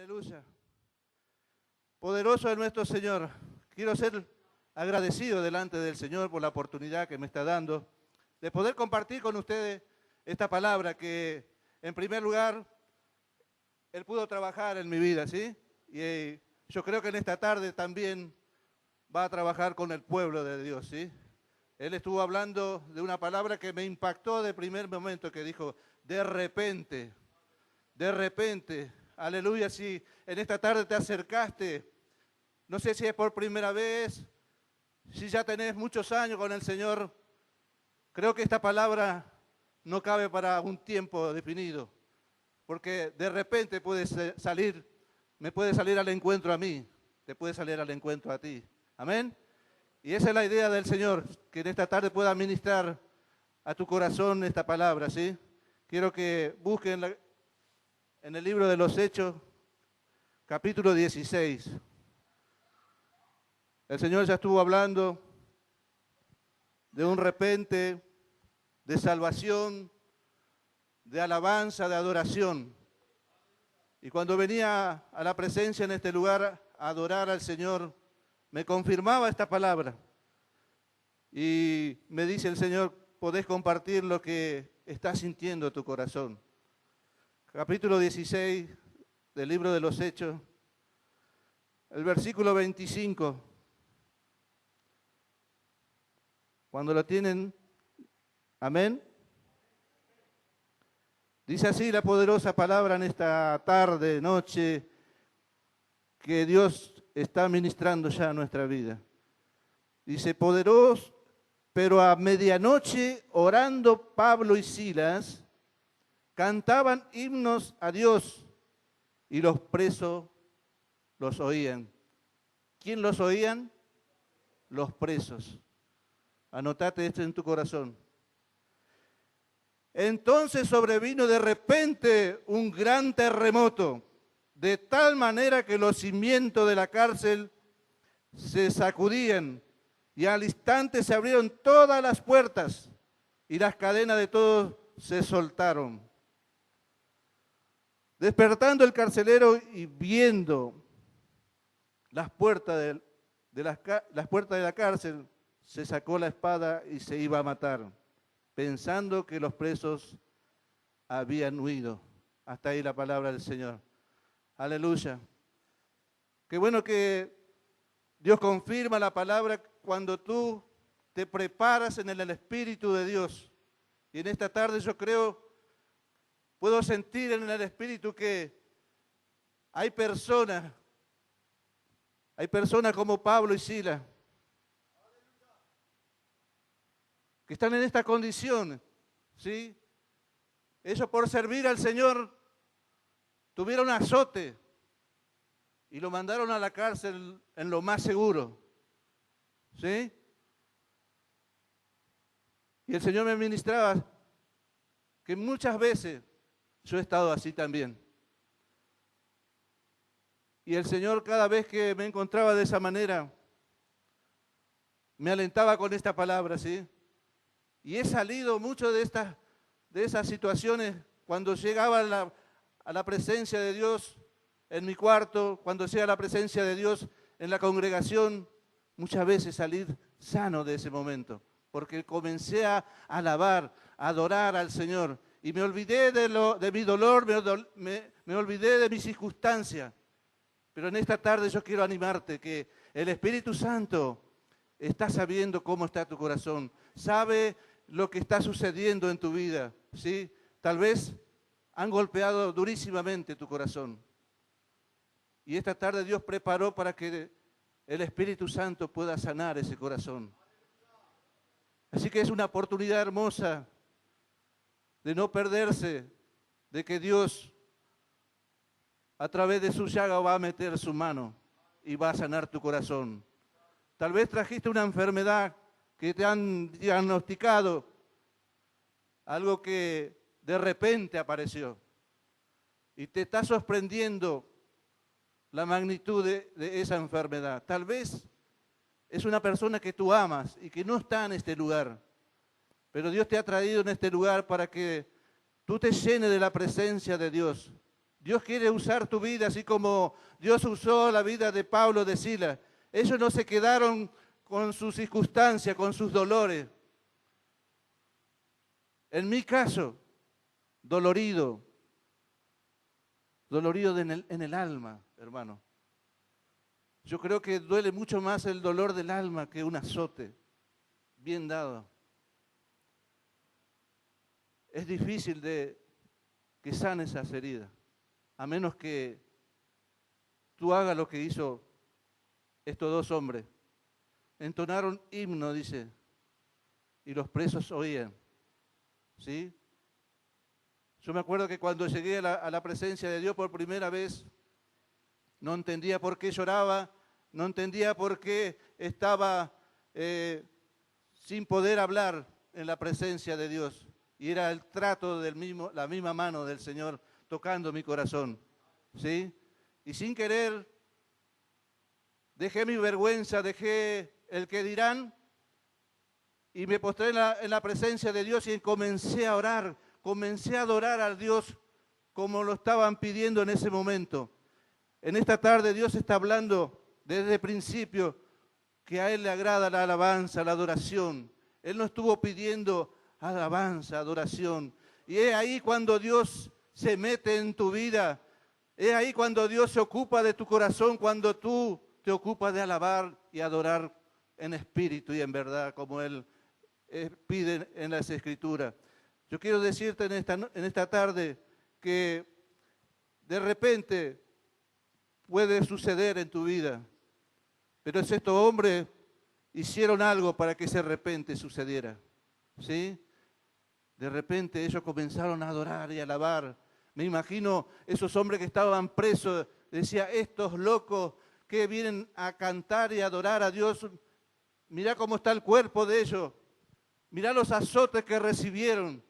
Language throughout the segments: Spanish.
Aleluya. Poderoso es nuestro Señor. Quiero ser agradecido delante del Señor por la oportunidad que me está dando de poder compartir con ustedes esta palabra que, en primer lugar, Él pudo trabajar en mi vida, ¿sí? Y yo creo que en esta tarde también va a trabajar con el pueblo de Dios, ¿sí? Él estuvo hablando de una palabra que me impactó de primer momento, que dijo, de repente, aleluya, si en esta tarde te acercaste, no sé si es por primera vez, si ya tenés muchos años con el Señor, creo que esta palabra no cabe para un tiempo definido, porque de repente me puede salir al encuentro a mí, te puede salir al encuentro a ti. Amén. Y esa es la idea del Señor, que en esta tarde pueda ministrar a tu corazón esta palabra, ¿sí? Quiero que busquen en el libro de los Hechos, capítulo 16. El Señor ya estuvo hablando de un repente, de salvación, de alabanza, de adoración. Y cuando venía a la presencia en este lugar a adorar al Señor, me confirmaba esta palabra. Y me dice el Señor, podés compartir lo que está sintiendo tu corazón. Capítulo 16 del libro de los Hechos, el versículo 25. Cuando lo tienen, amén. Dice así la poderosa palabra en esta tarde, noche, que Dios está ministrando ya a nuestra vida. Dice, poderoso, pero a medianoche, orando Pablo y Silas, cantaban himnos a Dios y los presos los oían. ¿Quién los oían? Los presos. Anotate esto en tu corazón. Entonces sobrevino de repente un gran terremoto, de tal manera que los cimientos de la cárcel se sacudían y al instante se abrieron todas las puertas y las cadenas de todos se soltaron. Despertando el carcelero y viendo las puertas las puertas de la cárcel, se sacó la espada y se iba a matar, pensando que los presos habían huido. Hasta ahí la palabra del Señor. Aleluya. Qué bueno que Dios confirma la palabra cuando tú te preparas en el Espíritu de Dios. Y en esta tarde yo creo, puedo sentir en el Espíritu que hay personas como Pablo y Silas, que están en esta condición, ¿sí? Ellos por servir al Señor tuvieron azote y lo mandaron a la cárcel en lo más seguro, ¿sí? Y el Señor me ministraba que muchas veces yo he estado así también. Y el Señor cada vez que me encontraba de esa manera, me alentaba con esta palabra, ¿sí? Y he salido mucho de esas situaciones cuando llegaba a la presencia de Dios en mi cuarto, cuando llega la presencia de Dios en la congregación, muchas veces salir sano de ese momento, porque comencé a alabar, a adorar al Señor y me olvidé de mi dolor, me olvidé de mis circunstancias. Pero en esta tarde yo quiero animarte que el Espíritu Santo está sabiendo cómo está tu corazón, sabe lo que está sucediendo en tu vida, ¿sí? Tal vez han golpeado durísimamente tu corazón. Y esta tarde Dios preparó para que el Espíritu Santo pueda sanar ese corazón. Así que es una oportunidad hermosa de no perderse, de que Dios a través de su llaga va a meter su mano y va a sanar tu corazón. Tal vez trajiste una enfermedad que te han diagnosticado, algo que de repente apareció y te está sorprendiendo la magnitud de esa enfermedad. Tal vez es una persona que tú amas y que no está en este lugar, pero Dios te ha traído en este lugar para que tú te llenes de la presencia de Dios Dios quiere usar tu vida así como Dios usó la vida de Pablo, de Silas. Ellos no se quedaron con sus circunstancias, con sus dolores. En mi caso, dolorido en el alma, hermano. Yo creo que duele mucho más el dolor del alma que un azote bien dado. Es difícil que sane esas heridas, a menos que tú hagas lo que hizo estos dos hombres. Entonaron himno, dice, y los presos oían. ¿Sí? Yo me acuerdo que cuando llegué a la presencia de Dios por primera vez, no entendía por qué lloraba, no entendía por qué estaba sin poder hablar en la presencia de Dios. Y era el trato la misma mano del Señor tocando mi corazón. ¿Sí? Y sin querer, dejé mi vergüenza, dejé el que dirán, y me postré en la presencia de Dios y comencé a orar, comencé a adorar al Dios como lo estaban pidiendo en ese momento. En esta tarde Dios está hablando desde el principio que a Él le agrada la alabanza, la adoración. Él no estuvo pidiendo alabanza, adoración. Y es ahí cuando Dios se mete en tu vida, es ahí cuando Dios se ocupa de tu corazón, cuando tú te ocupas de alabar y adorar en espíritu y en verdad, como Él pide en las Escrituras. Yo quiero decirte en esta tarde que de repente puede suceder en tu vida, pero estos hombres hicieron algo para que ese repente sucediera, ¿sí? De repente ellos comenzaron a adorar y a alabar. Me imagino esos hombres que estaban presos, decía, estos locos que vienen a cantar y a adorar a Dios, mirá cómo está el cuerpo de ellos, mirá los azotes que recibieron.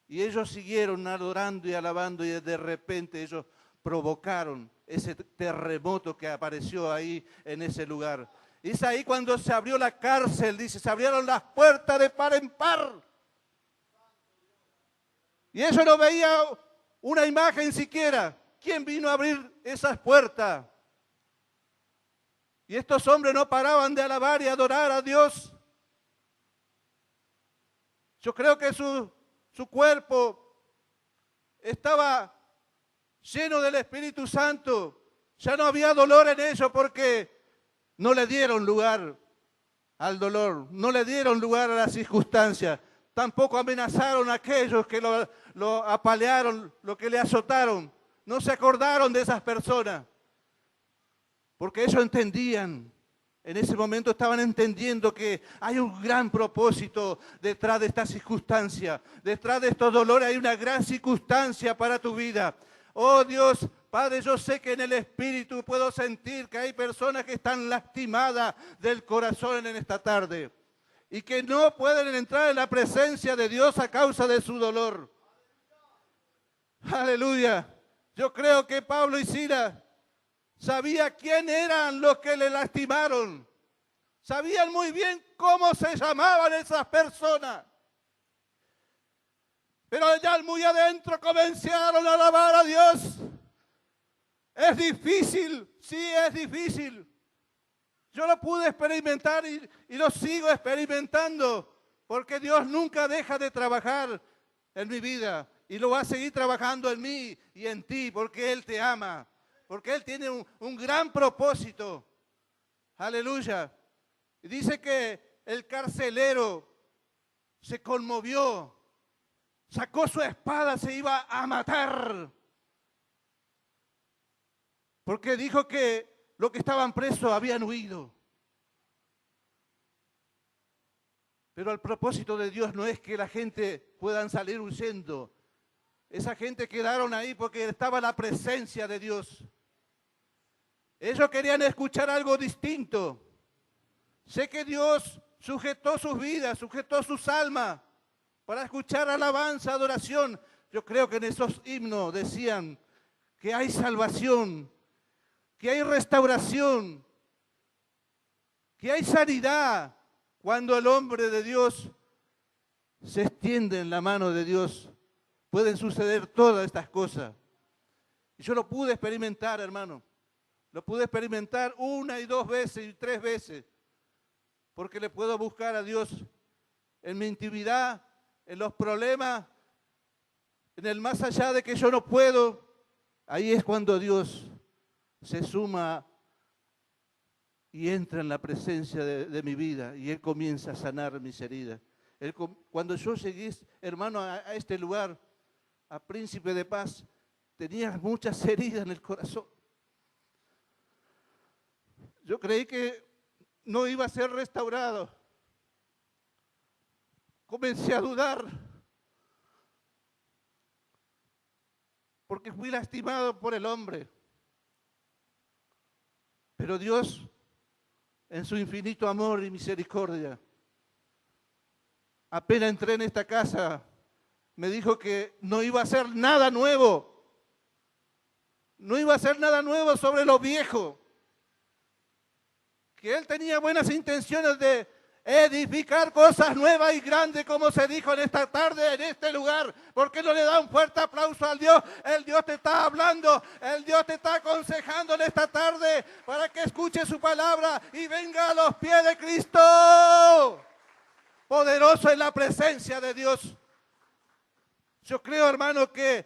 Y ellos siguieron adorando y alabando y de repente ellos provocaron ese terremoto que apareció ahí en ese lugar. Y es ahí cuando se abrió la cárcel, dice, se abrieron las puertas de par en par. Y ellos no veía una imagen siquiera. ¿Quién vino a abrir esas puertas? Y estos hombres no paraban de alabar y adorar a Dios. Yo creo que su cuerpo estaba lleno del Espíritu Santo. Ya no había dolor en ellos porque no le dieron lugar al dolor, no le dieron lugar a las circunstancias. Tampoco amenazaron a aquellos que lo apalearon, lo que le azotaron. No se acordaron de esas personas. Porque ellos entendían, en ese momento estaban entendiendo que hay un gran propósito detrás de esta circunstancia. Detrás de estos dolores hay una gran circunstancia para tu vida. Oh Dios, Padre, yo sé que en el Espíritu puedo sentir que hay personas que están lastimadas del corazón en esta tarde y que no pueden entrar en la presencia de Dios a causa de su dolor. Aleluya. Yo creo que Pablo y Silas sabían quién eran los que le lastimaron. Sabían muy bien cómo se llamaban esas personas. Pero allá muy adentro comenzaron a alabar a Dios. Es difícil, sí es difícil. Yo lo pude experimentar y lo sigo experimentando, porque Dios nunca deja de trabajar en mi vida y lo va a seguir trabajando en mí y en ti, porque Él te ama, porque Él tiene un gran propósito. Aleluya. Y dice que el carcelero se conmovió, sacó su espada, se iba a matar, porque dijo que los que estaban presos habían huido. Pero el propósito de Dios no es que la gente puedan salir huyendo. Esa gente quedaron ahí porque estaba la presencia de Dios. Ellos querían escuchar algo distinto. Sé que Dios sujetó sus vidas, sujetó sus almas para escuchar alabanza, adoración. Yo creo que en esos himnos decían que hay salvación, que hay restauración, que hay sanidad. Cuando el hombre de Dios se extiende en la mano de Dios, pueden suceder todas estas cosas. Yo lo pude experimentar, hermano. Lo pude experimentar 1 y 2 veces y 3 veces. Porque le puedo buscar a Dios en mi intimidad, en los problemas, en el más allá de que yo no puedo. Ahí es cuando Dios se suma y entra en la presencia de mi vida y Él comienza a sanar mis heridas. Cuando yo llegué, hermano, a este lugar, a Príncipe de Paz, tenía muchas heridas en el corazón. Yo creí que no iba a ser restaurado. Comencé a dudar porque fui lastimado por el hombre. Pero Dios, en su infinito amor y misericordia, apenas entré en esta casa, me dijo que no iba a hacer nada nuevo. No iba a hacer nada nuevo sobre lo viejo. Que Él tenía buenas intenciones de edificar cosas nuevas y grandes, como se dijo en esta tarde, en este lugar. ¿Por qué no le da un fuerte aplauso al Dios? El Dios te está hablando, el Dios te está aconsejando en esta tarde para que escuche su palabra y venga a los pies de Cristo. Poderoso en la presencia de Dios. Yo creo, hermano, que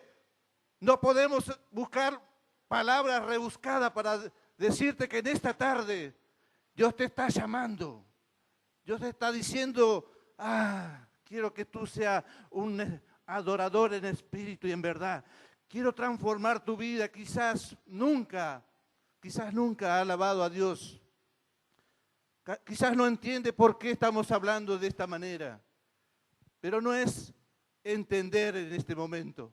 no podemos buscar palabras rebuscadas para decirte que en esta tarde Dios te está llamando. Dios te está diciendo, quiero que tú seas un adorador en espíritu y en verdad. Quiero transformar tu vida. Quizás nunca ha alabado a Dios. Quizás no entiende por qué estamos hablando de esta manera. Pero no es entender en este momento.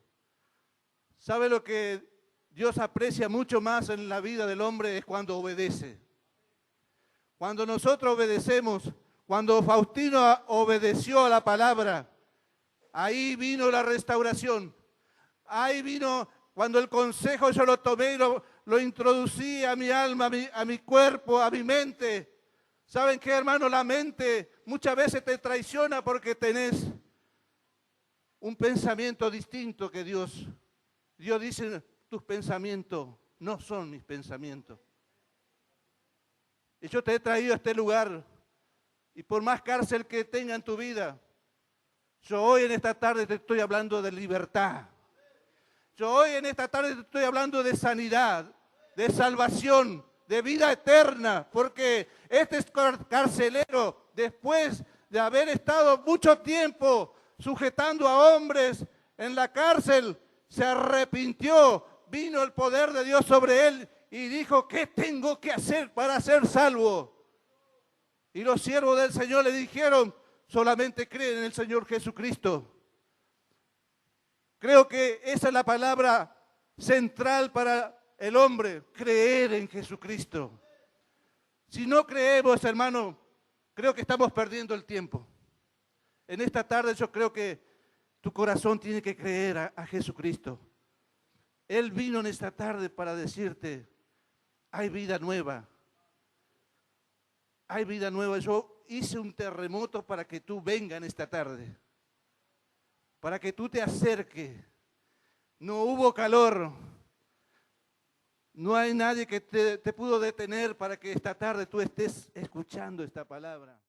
¿Sabe lo que Dios aprecia mucho más en la vida del hombre? Es cuando obedece. Cuando nosotros obedecemos, cuando Faustino obedeció a la palabra, ahí vino la restauración. Ahí vino cuando el consejo yo lo tomé y lo introducí a mi alma, a mi cuerpo, a mi mente. ¿Saben qué, hermano? La mente muchas veces te traiciona porque tenés un pensamiento distinto que Dios. Dios dice, tus pensamientos no son mis pensamientos. Y yo te he traído a este lugar, y por más cárcel que tenga en tu vida, yo hoy en esta tarde te estoy hablando de libertad. Yo hoy en esta tarde te estoy hablando de sanidad, de salvación, de vida eterna, porque este carcelero, después de haber estado mucho tiempo sujetando a hombres en la cárcel, se arrepintió, vino el poder de Dios sobre él y dijo, ¿qué tengo que hacer para ser salvo? Y los siervos del Señor le dijeron, solamente creen en el Señor Jesucristo. Creo que esa es la palabra central para el hombre, creer en Jesucristo. Si no creemos, hermano, creo que estamos perdiendo el tiempo. En esta tarde yo creo que tu corazón tiene que creer a Jesucristo. Él vino en esta tarde para decirte, hay vida nueva. Hay vida nueva. Yo hice un terremoto para que tú vengas en esta tarde. Para que tú te acerques. No hubo calor. No hay nadie que te pudo detener para que esta tarde tú estés escuchando esta palabra.